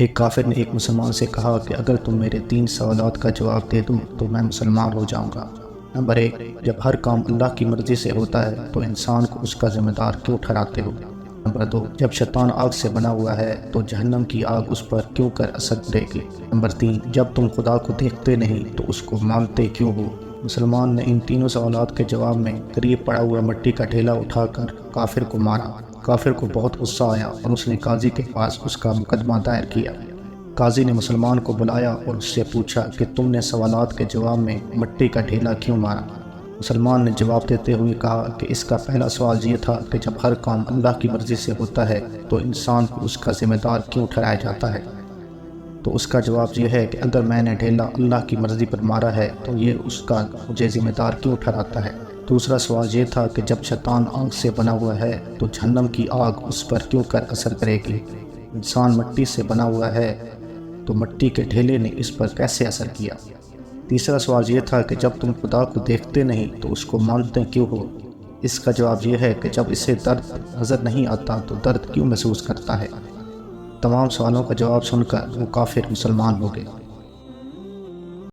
ایک کافر نے ایک مسلمان سے کہا کہ اگر تم میرے 3 سوالات کا جواب دے دو تو میں مسلمان ہو جاؤں گا۔ نمبر 1، جب ہر کام اللہ کی مرضی سے ہوتا ہے تو انسان کو اس کا ذمہ دار کیوں ٹھہراتے ہو؟ نمبر 2، جب شیطان آگ سے بنا ہوا ہے تو جہنم کی آگ اس پر کیوں کر اثر کرے گی؟ نمبر 3، جب تم خدا کو دیکھتے نہیں تو اس کو مانتے کیوں ہو؟ مسلمان نے ان تینوں سوالات کے جواب میں قریب پڑا ہوا مٹی کا ڈھیلا اٹھا کر کافر کو مارا۔ کافر کو بہت غصہ آیا اور اس نے قاضی کے پاس اس کا مقدمہ دائر کیا۔ قاضی نے مسلمان کو بلایا اور اس سے پوچھا کہ تم نے سوالات کے جواب میں مٹی کا ڈھیلا کیوں مارا؟ مسلمان نے جواب دیتے ہوئے کہا کہ اس کا پہلا سوال یہ تھا کہ جب ہر کام اللہ کی مرضی سے ہوتا ہے تو انسان کو اس کا ذمہ دار کیوں ٹھہرایا جاتا ہے؟ تو اس کا جواب یہ ہے کہ اگر میں نے ڈھیلا اللہ کی مرضی پر مارا ہے تو یہ اس کا مجھے ذمہ دار کیوں ٹھہراتا ہے؟ دوسرا سوال یہ تھا کہ جب شیطان آگ سے بنا ہوا ہے تو جہنم کی آگ اس پر کیوں کر اثر کرے گی؟ انسان مٹی سے بنا ہوا ہے تو مٹی کے ڈھیلے نے اس پر کیسے اثر کیا؟ تیسرا سوال یہ تھا کہ جب تم خدا کو دیکھتے نہیں تو اس کو مانتے کیوں ہو؟ اس کا جواب یہ ہے کہ جب اسے درد نظر نہیں آتا تو درد کیوں محسوس کرتا ہے؟ تمام سوالوں کا جواب سن کر وہ کافر مسلمان ہو گئے۔